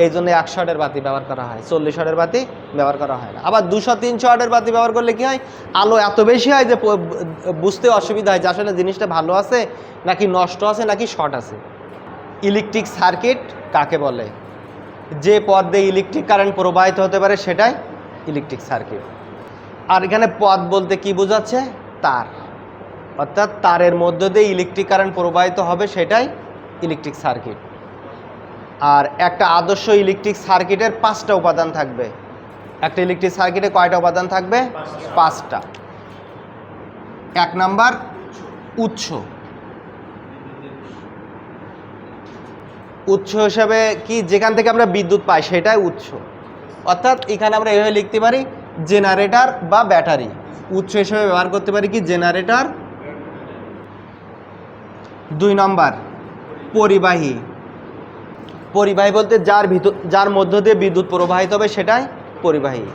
এই জন্য 100 ওয়াটের বাতি ব্যবহার করা হয়, 40 ওয়াটের বাতি ব্যবহার করা হয় না। আবার 200-300 ওয়াটের বাতি ব্যবহার করলে কি হয়, আলো এত বেশি হয় যে বুঝতে অসুবিধা হয় যে আসলে জিনিসটা ভালো আছে নাকি নষ্ট আছে নাকি শর্ট আছে। ইলেকট্রিক সার্কিট কাকে বলে? যে পথ দিয়ে ইলেকট্রিক কারেন্ট প্রবাহিত হতে পারে সেটাই ইলেকট্রিক সার্কিট। আর এখানে পথ বলতে কি বোঝাচ্ছে? তার, অর্থাৎ তারের মধ্য দিয়ে ইলেকট্রিক কারেন্ট প্রবাহিত হবে সেটাই ইলেকট্রিক সার্কিট। আর একটা আদর্শ ইলেকট্রিক সার্কিটের 5টা উপাদান থাকবে। একটা ইলেকট্রিক সার্কিটে কয়টা উপাদান থাকবে? 5টা। 1 নাম্বার উৎস। উৎস হিসাবে কি, যেখান থেকে আমরা বিদ্যুৎ পাই সেটাই উৎস। অর্থাৎ এখানে আমরা এভাবে লিখতে পারি জেনারেটর বা ব্যাটারি। উৎস হিসেবে ব্যবহার করতে পারি কি? জেনারেটর। 2 নম্বর পরিবাহী। পরিবাহী বলতে যার মধ্য দিয়ে বিদ্যুৎ প্রবাহিত হবে সেটাই পরিবাহী।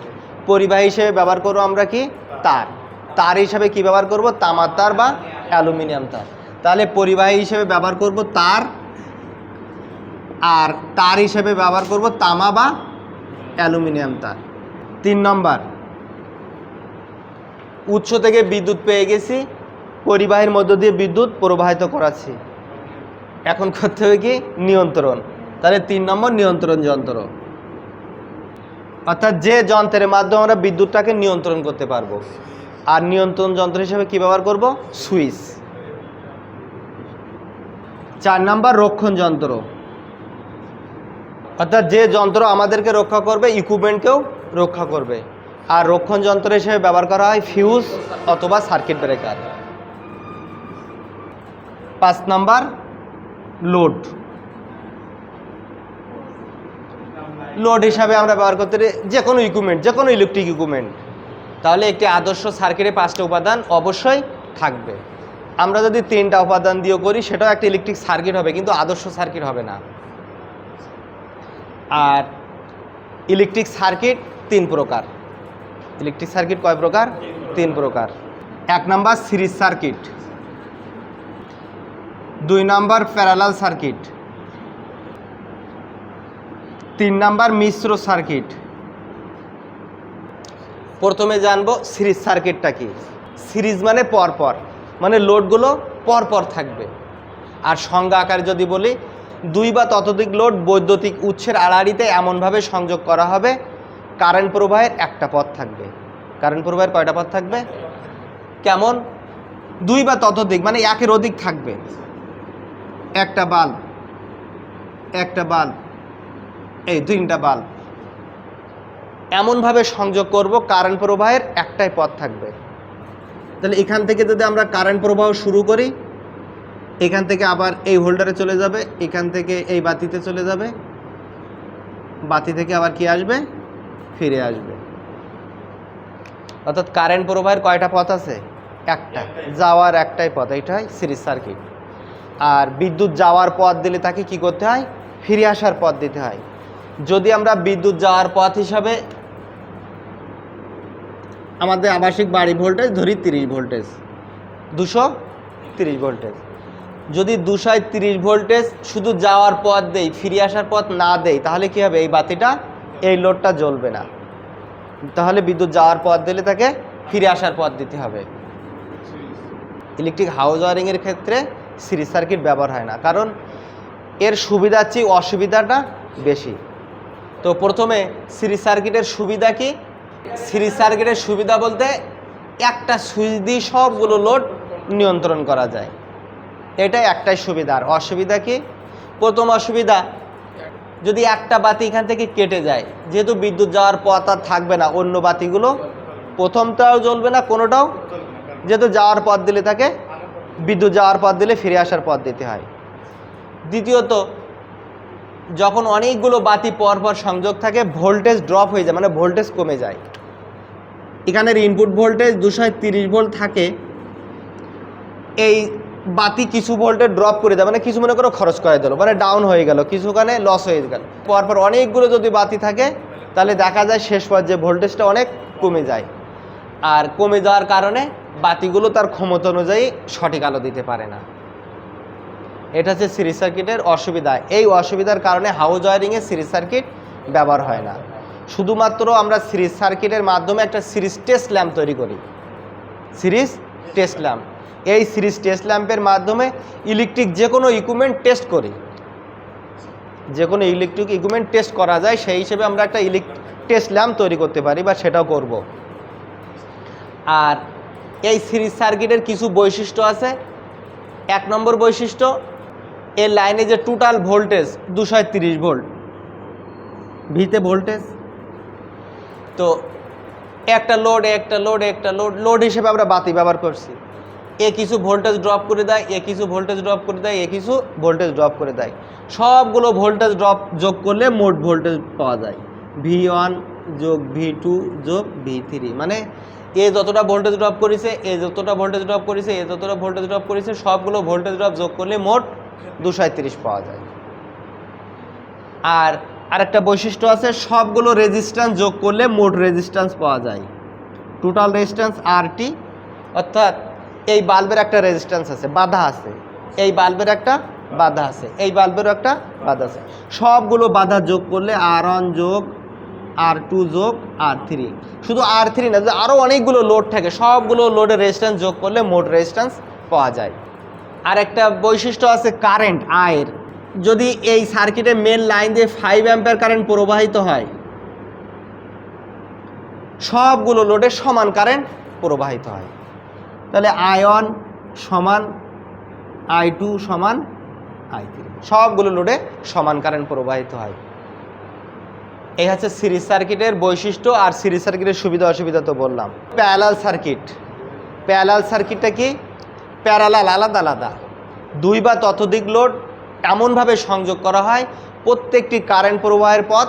পরিবাহী হিসেবে ব্যবহার করবো আমরা কি? তার। তার হিসেবে কি ব্যবহার করব? তামার তার বা অ্যালুমিনিয়াম তার। তাহলে পরিবাহী হিসেবে ব্যবহার করব তার, আর তার হিসেবে ব্যবহার করব তামা বা অ্যালুমিনিয়াম তার। 3 নম্বর উৎস থেকে বিদ্যুৎ পেয়ে গেছি, পরিবাহীর মধ্য দিয়ে বিদ্যুৎ প্রবাহিত করাচ্ছি, এখন করতে হবে কি? নিয়ন্ত্রণ। তাহলে 3 নম্বর নিয়ন্ত্রণ যন্ত্র, অর্থাৎ যে যন্ত্রের মাধ্যমে আমরা বিদ্যুৎটাকে নিয়ন্ত্রণ করতে পারবো। আর নিয়ন্ত্রণ যন্ত্র হিসেবে কি ব্যবহার করব? সুইচ। 4 নম্বর রক্ষণ যন্ত্র, অর্থাৎ যে যন্ত্র আমাদেরকে রক্ষা করবে, ইকুইপমেন্টকেও রক্ষা করবে। আর রক্ষণ যন্ত্র হিসেবে ব্যবহার করা হয় ফিউজ অথবা সার্কিট ব্রেকার। 5 নম্বর লোড। লোড হিসাবে আমরা ব্যবহার করতে পারি যে কোনো ইকুইপমেন্ট, যে কোনো ইলেকট্রিক ইকুইপমেন্ট। তাহলে একটি আদর্শ সার্কিটে 5টা উপাদান অবশ্যই থাকবে। আমরা যদি 3টা উপাদান দিয়ে করি সেটাও একটা ইলেকট্রিক সার্কিট হবে, কিন্তু আদর্শ সার্কিট হবে না। আর ইলেকট্রিক সার্কিট 3 প্রকার। ইলেকট্রিক সার্কিট কয় প্রকার? 3 প্রকার। 1 নম্বর সিরিজ সার্কিট, 2 নম্বর প্যারালাল সার্কিট, 3 নম্বর মিশ্র সার্কিট। প্রথমে জানবো সিরিজ সার্কিটটা কি। সিরিজ মানে পরপর, মানে লোডগুলো পরপর থাকবে। আর সংজ্ঞা আকারে যদি বলি, 2 বা ততোধিক লোড বৈদ্যুতিক উৎসের আড়াআড়িতে এমনভাবে সংযোগ করা হবে কারেন্ট প্রবাহের একটা পথ থাকবে। কারেন্ট প্রবাহের কয়টা পথ থাকবে? কেমন? 2 বা ততোধিক মানে একের অধিক থাকবে। একটা বাল্ব, একটা বাল্ব, এই 3টা বাল্ব, এমনভাবে সংযোগ করব কারেন্ট প্রবাহের একটাই পথ থাকবে। তাহলে এখান থেকে যদি আমরা কারেন্ট প্রবাহ শুরু করি, এখান থেকে আবার এই হোল্ডারে চলে যাবে, এখান থেকে এই বাতিতে চলে যাবে, বাতি থেকে আবার কি আসবে? ফিরে আসবে। অর্থাৎ কারেন্ট প্রবাহের কয়টা পথ আছে? একটা, যাওয়ার একটাই পথ, এইটাই সিরিজ সার্কিট। আর বিদ্যুৎ যাওয়ার পথ দিলে তাকে কি করতে হয়? ফিরে আসার পথ দিতে হয়। যদি আমরা বিদ্যুৎ যাওয়ার পথ হিসাবে আমাদের আবাসিক বাড়ি ভোল্টেজ ধরি 30 ভোল্টেজ, 230 ভোল্টেজ, যদি 230 ভোল্টেজ শুধু যাওয়ার পথ দেই, ফিরে আসার পথ না দেই, তাহলে কি হবে? এই বাতিটা, এই লোডটা জ্বলবে না। তাহলে বিদ্যুৎ যাওয়ার পথ দিলে তাকে ফিরে আসার পথ দিতে হবে। ইলেকট্রিক হাউস ওয়ারিংয়ের ক্ষেত্রে সিরিজ সার্কিট ব্যবহার হয় না, কারণ এর সুবিধার চেয়ে অসুবিধাটা বেশি। তো প্রথমে সিরিজ সার্কিটের সুবিধা কি? সিরিজ সার্কিটের সুবিধা বলতে একটা সুইচ দিয়ে সবগুলো লোড নিয়ন্ত্রণ করা যায়, এটাই একটাই সুবিধা। আর অসুবিধা কি? প্রথম অসুবিধা, যদি একটা বাতি এখান থেকে কেটে যায়, যেহেতু বিদ্যুৎ যাওয়ার পথ আর থাকবে না, অন্য বাতিগুলো প্রথমটাও জ্বলবে না, কোনোটাও, যেহেতু যাওয়ার পথ দিলে তাকে বিদ্যুৎ যাওয়ার পথ দিলে ফিরে আসার পথ দিতে হয়। দ্বিতীয়ত, যখন অনেকগুলো বাতি পরপর সংযোগ থাকে, ভোল্টেজ ড্রপ হয়ে যায়, মানে ভোল্টেজ কমে যায়। এখানের ইনপুট ভোল্টেজ 230 ভোল্ট থাকে, এই বাতি কিছু ভোল্টেজ ড্রপ করে দেয়, মানে কিছু মনে করো খরচ করে দিল, মানে ডাউন হয়ে গেল, কিছুখানে লস হয়ে গেল। পরপর অনেকগুলো যদি বাতি থাকে তাহলে দেখা যায় শেষ পর্যায়ে ভোল্টেজটা অনেক কমে যায়। আর কমে যাওয়ার কারণে বাতিগুলো তার ক্ষমতা অনুযায়ী সঠিক আলো দিতে পারে না। এটা হচ্ছে সিরিজ সার্কিটের অসুবিধা। এই অসুবিধার কারণে হাউস ওয়ারিংয়ে সিরিজ সার্কিট ব্যবহার হয় না। শুধুমাত্র আমরা সিরিজ সার্কিটের মাধ্যমে একটা সিরিজ টেস্ট ল্যাম্প তৈরি করি, সিরিজ টেস্ট ল্যাম্প। এই সিরিজ টেস্ট ল্যাম্পের মাধ্যমে ইলেকট্রিক যে কোনো ইকুইপমেন্ট টেস্ট করি, যে কোনো ইলেকট্রিক ইকুইপমেন্ট টেস্ট করা যায়, সেই হিসেবে আমরা একটা টেস্ট ল্যাম্প তৈরি করতে পারি বা সেটাও করব। আর এই সিরিজ সার্কিটের কিছু বৈশিষ্ট্য আছে। 1 নম্বর বৈশিষ্ট্য, এর লাইনে যে টোটাল ভোল্টেজ 230 ভোল্ট ভিতে ভোল্টেজ। তো একটা লোড হিসেবে আমরা বাতি ব্যবহার করছি। এ কিছু ভোল্টেজ ড্রপ করে দেয়, এ কিছু ভোল্টেজ ড্রপ করে দেয়, এ কিছু ভোল্টেজ ড্রপ করে দেয়। সবগুলো ভোল্টেজ ড্রপ যোগ করলে মোট ভোল্টেজ পাওয়া যায় V1 যোগ V2 যোগ V3। মানে এ যতটা ভোল্টেজ ড্রপ করেছে, এ যতটা ভোল্টেজ ড্রপ করেছে, এ যতটা ভোল্টেজ ড্রপ করেছে, সবগুলো ভোল্টেজ ড্রপ যোগ করলে মোট 230 পাওয়া যায়। আর আরেকটা বৈশিষ্ট্য আছে, সবগুলো রেজিস্ট্যান্স যোগ করলে মোট রেজিস্ট্যান্স পাওয়া যায়, টোটাল রেজিস্ট্যান্স RT। অর্থাৎ এই বাল্বের একটা রেজিস্ট্যান্স আছে, বাধা আছে, এই বাল্বের একটা বাধা আছে, এই বাল্বেরও একটা বাধা আছে। সবগুলো বাধা যোগ করলে R1 যোগ R2 যোগ R3। শুধু R3 না, যদি আরও অনেকগুলো লোড থাকে, সবগুলো লোডের রেজিস্ট্যান্স যোগ করলে মোট রেজিস্ট্যান্স পাওয়া যায়। আর একটা বৈশিষ্ট্য আছে কারেন্ট আয়ের। যদি এই সার্কিটে মেন লাইন দিয়ে 5 অ্যাম্পিয়ার কারেন্ট প্রবাহিত হয়, সবগুলো লোডে সমান কারেন্ট প্রবাহিত হয়। তাহলে I1 সমান I2 সমান I3, সবগুলো লোডে সমান কারেন্ট প্রবাহিত হয়। এই হচ্ছে সিরিজ সার্কিটের বৈশিষ্ট্য। আর সিরিজ সার্কিটের সুবিধা অসুবিধা তো বললাম। প্যারালাল সার্কিট, প্যারালাল সার্কিটটা কি? প্যারালাল, আলাদা আলাদা 2 বা ততোধিক লোড এমনভাবে সংযোগ করা হয় প্রত্যেকটি কারেন্ট প্রবাহের পথ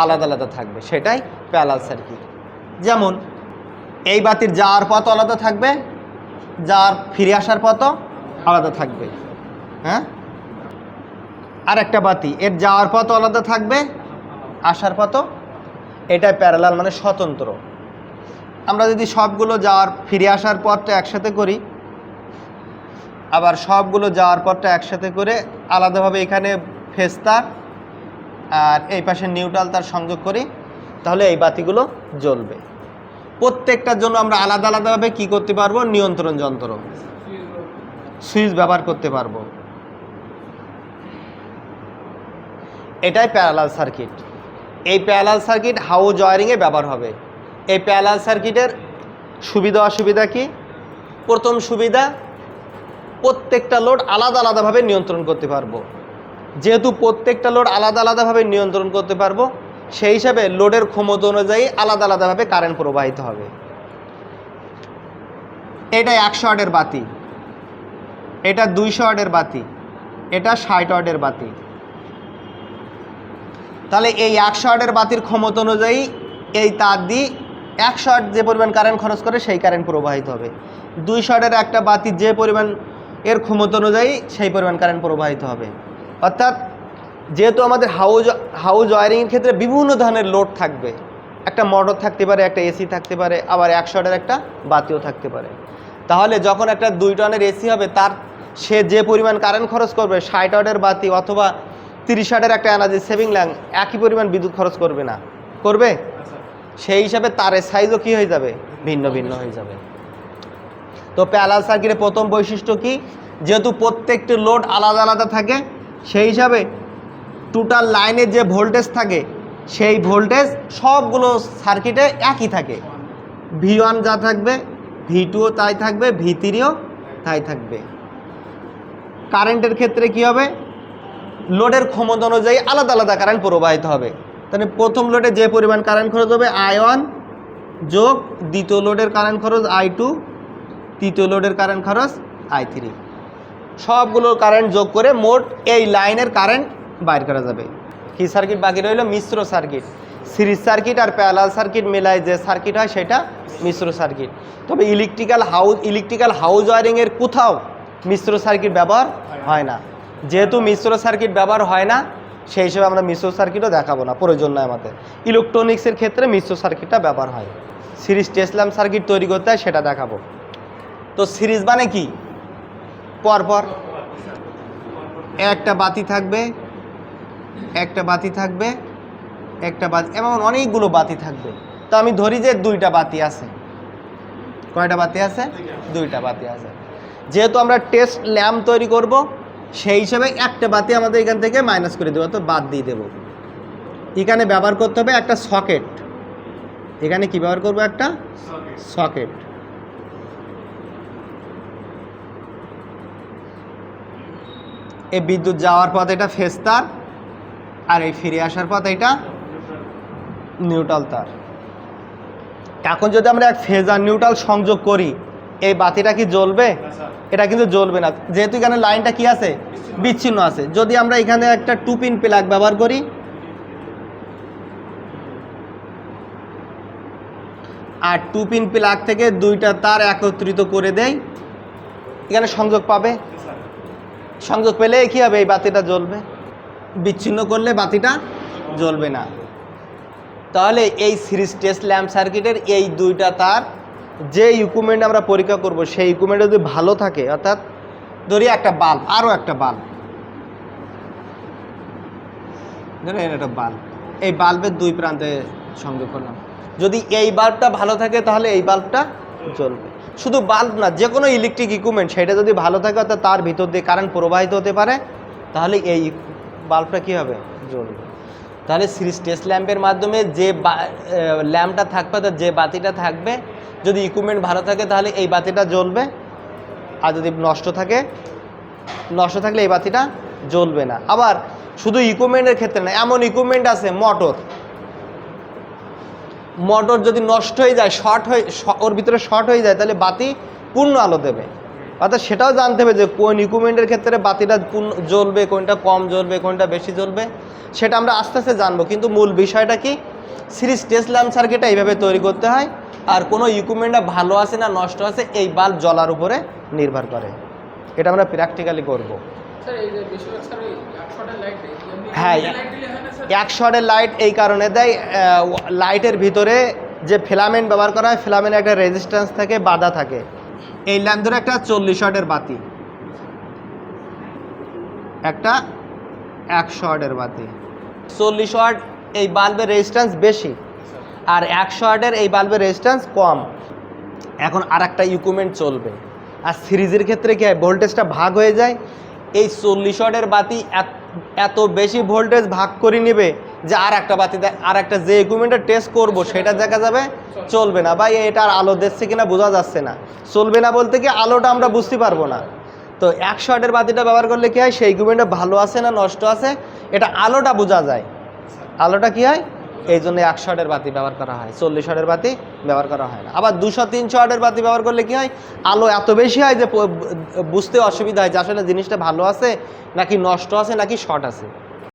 আলাদা আলাদা থাকবে, সেটাই প্যারালাল সার্কিট। যেমন এই বাতির যাওয়ার পথ আলাদা থাকবে, যার ফিরে আসার পথও আলাদা থাকবে। হ্যাঁ, আর একটা বাতি এর যাওয়ার পথ আলাদা থাকবে, আসার পথও, এটাই প্যারালাল মানে স্বতন্ত্র। আমরা যদি সবগুলো যাওয়ার ফিরে আসার পথটা একসাথে করি, আবার সবগুলো যাওয়ার পথটা একসাথে করে আলাদাভাবে এখানে ফেজ তার আর এই পাশে নিউট্রাল তার সংযোগ করি, তাহলে এই বাতিগুলো জ্বলবে। প্রত্যেকটার জন্য আমরা আলাদা আলাদাভাবে কি করতে পারবো? নিয়ন্ত্রণ যন্ত্র, সুইচ ব্যবহার করতে পারবো। এটাই প্যারালাল সার্কিট। এই প্যারালাল সার্কিট হাউস ওয়ারিংয়ে ব্যবহার হবে। এই প্যারালাল সার্কিটের সুবিধা অসুবিধা কি? প্রথম সুবিধা, প্রত্যেকটা লোড আলাদা আলাদাভাবে নিয়ন্ত্রণ করতে পারবো। যেহেতু প্রত্যেকটা লোড আলাদা আলাদাভাবে নিয়ন্ত্রণ করতে পারবো, সেই হিসাবে লোডের ক্ষমতা অনুযায়ী আলাদা আলাদাভাবে কারেন্ট প্রবাহিত হবে। এটা 100 ওয়াটের বাতি, এটা 200 ওয়াটের বাতি, এটা 60 ওয়াটের বাতি। তাহলে এই 100 ওয়াটের বাতির ক্ষমতা অনুযায়ী এই তার দিয়ে 100 ওয়াট যে পরিমাণ কারেন্ট খরচ করে সেই কারেন্ট প্রবাহিত হবে। 200 ওয়াটের একটা বাতির যে পরিমাণ এর ক্ষমতা অনুযায়ী সেই পরিমাণ কারেন্ট প্রবাহিত হবে। অর্থাৎ যেহেতু আমাদের হাউস ওয়ারিংয়ের ক্ষেত্রে বিভিন্ন ধরনের লোড থাকবে, একটা মোটর থাকতে পারে, একটা এসি থাকতে পারে, আবার 100 ওয়াটের একটা বাতিও থাকতে পারে। তাহলে যখন একটা 2 টনের এসি হবে, তার সে যে পরিমাণ কারেন্ট খরচ করবে, 60 ওয়াটের বাতি অথবা 30 ওয়াটের একটা এনার্জি সেভিং ল্যাম্প একই পরিমাণ বিদ্যুৎ খরচ করবে না, করবে? সেই হিসাবে তারের সাইজও কী হয়ে যাবে? ভিন্ন ভিন্ন হয়ে যাবে। তো প্যারালাল সার্কিটের প্রথম বৈশিষ্ট্য কি? যেহেতু প্রত্যেকটি লোড আলাদা আলাদা থাকে, সেই হিসাবে টোটাল লাইনে যে ভোল্টেজ থাকে, সেই ভোল্টেজ সবগুলো সার্কিটে একই থাকে। V1 যা থাকবে, V2ও তাই থাকবে, V3ও তাই থাকবে। কারেন্টের ক্ষেত্রে কি হবে? লোডের ক্ষমতা অনুযায়ী আলাদা আলাদা কারেন্ট প্রবাহিত হবে। তাহলে প্রথম লোডে যে পরিমাণ কারেন্ট খরচ হবে I1 যোগ দ্বিতীয় লোডের কারেন্ট খরচ I2, তৃতীয় লোডের কারেন্ট খরচ I3, সবগুলো কারেন্ট যোগ করে মোট এই লাইনের কারেন্ট বাইর করা যাবে। কি সার্কিট বাকি রইল? মিশ্র circuit. Series circuit are parallel circuit মেলায় যে সার্কিট হয় সেটা মিশ্র সার্কিট। তবে ইলেকট্রিক্যাল হাউস ওয়ারিংয়ের কোথাও মিশ্র সার্কিট ব্যবহার হয় না। যেহেতু মিশ্র সার্কিট ব্যবহার হয় না, সেই হিসেবে আমরা মিশ্র সার্কিটও দেখাবো না, প্রয়োজন নয় আমাদের। ইলেকট্রনিক্সের ক্ষেত্রে মিশ্র সার্কিটটা ব্যবহার হয়। সিরিজ টেস্ট ল্যাম্প সার্কিট তৈরি করতে হয়, সেটা দেখাবো। তো সিরিজ মানে কি? পরপর একটা বাতি থাকবে, একটা বাতি থাকবে, একটা বাতি, এমন অনেকগুলো বাতি থাকবে। তো আমি ধরি যে 2টা বাতি আছে। কয়টা বাতি আছে? 2টা বাতি আছে। যেহেতু আমরা টেস্ট ল্যাম্প তৈরি করব, সেই হিসাবে একটা বাতি আমাদের এখান থেকে মাইনাস করে দেবো, তো বাদ দিয়ে দেবো। এখানে ব্যবহার করতে হবে একটা সকেট। এখানে কি ব্যবহার করব? একটা সকেট। এই বিদ্যুৎ যাওয়ার পথ এটা ফেজ তার, আর এই ফিরে আসার পথ এটা নিউট্রাল তার। এখন যদি আমরা এক ফেজ আর নিউট্রাল সংযোগ করি, এই বাতিটা কি জ্বলবে? এটা কিন্তু জ্বলবে না, যেহেতু এখানে লাইনটা কি আছে? বিচ্ছিন্ন আছে। যদি আমরা এখানে একটা 2 পিন প্লাগ ব্যবহার করি, আর 2 পিন প্লাগ থেকে 2টা তার একত্রিত করে দেই, এখানে সংযোগ পাবে। সংযোগ পেলে কি হবে? এই বাতিটা জ্বলবে। বিচ্ছিন্ন করলে বাতিটা জ্বলবে না। তাহলে এই সিরিজ টেস্ট ল্যাম্প সার্কিটের এই 2টা তার, যে ইকুইপমেন্ট আমরা পরীক্ষা করব সেই ইকুইপমেন্ট যদি ভালো থাকে, অর্থাৎ ধরি একটা বাল্ব, আরও একটা বাল্ব, ধরেন একটা বাল্ব, এই বাল্বের 2 প্রান্তে সংযোগ করলাম, যদি এই বাল্বটা ভালো থাকে তাহলে এই বাল্বটা জ্বলবে। শুধু বাল্ব না, যে কোনো ইলেকট্রিক ইকুইপমেন্ট সেটা যদি ভালো থাকে, অর্থাৎ তার ভিতর দিয়ে কারেন্ট প্রবাহিত হতে পারে, তাহলে এই বাল্বটা কী হবে? জ্বলবে। তাহলে সিরিজ টেস্ট ল্যাম্পের মাধ্যমে যে ল্যাম্পটা থাকবে, অর্থাৎ যে বাতিটা থাকবে, যদি ইকুইপমেন্ট ভালো থাকে তাহলে এই বাতিটা জ্বলবে, আর যদি নষ্ট থাকলে এই বাতিটা জ্বলবে না। আবার শুধু ইকুইপমেন্টের ক্ষেত্রে না, এমন ইকুইপমেন্ট আছে মোটর যদি নষ্ট হয়ে যায়, ওর ভিতরে শর্ট হয়ে যায়, তাহলে বাতি পূর্ণ আলো দেবে। অর্থাৎ সেটাও জানতে হবে যে কোন ইকুইপমেন্টের ক্ষেত্রে বাতিটা জ্বলবে, কোনটা কম জ্বলবে, কোনটা বেশি জ্বলবে, সেটা আমরা আস্তে আস্তে জানবো। কিন্তু মূল বিষয়টা কি? সিরিজ টেস্ট ল্যাম্প সার্কিটটা এইভাবে তৈরি করতে হয়, আর কোনো ইকুইপমেন্টটা ভালো আছে না নষ্ট আছে এই বাল্ব জ্বলার উপরে নির্ভর করে। এটা আমরা প্র্যাকটিক্যালি করবো। হ্যাঁ, 1 শটের লাইট এই কারণে দেয়, লাইটের ভিতরে যে ফিলামেন্ট ব্যবহার করা হয়, ফিলামেন্টের একটা রেজিস্ট্যান্স থাকে, বাধা থাকে। এই ল্যাম্প ধরে একটা 40 ওয়াটের বাতি, একটা 100 ওয়াটের বাতি। 40 ওয়াট এই বাল্বের রেজিস্ট্যান্স বেশি, আর 100 ওয়াটের এই বাল্বের রেজিস্ট্যান্স কম। এখন আর একটা ইকুইপমেন্ট চলবে, আর সিরিজের ক্ষেত্রে কি হয়? ভোল্টেজটা ভাগ হয়ে যায়। এই 40 ওয়াটের বাতি এত বেশি ভোল্টেজ ভাগ করে নেবে যে আর একটা বাতি, আর একটা যে ইকুইপমেন্টটা টেস্ট করব সেটা দেখা যাবে চলবে না, বা এটার আলো দিচ্ছে কিনা বোঝা যাচ্ছে না। চলবে না বলতে কি, আলোটা আমরা বুঝতে পারবো না। তো 100 ওয়াটের বাতিটা ব্যবহার করলে কি হয়? সেই ইকুইপমেন্টটা ভালো আছে না নষ্ট আছে, এটা আলোটা বোঝা যায়। আলোটা কি হয়? এই জন্য 100 ওয়াটের বাতি ব্যবহার করা হয়, 40 ওয়াটের বাতি ব্যবহার করা হয় না। আবার 200-300 ওয়াটের বাতি ব্যবহার করলে কি হয়? আলো এত বেশি হয় যে বুঝতে অসুবিধা হয় যে আসলে জিনিসটা ভালো আছে নাকি নষ্ট আছে নাকি শর্ট আছে।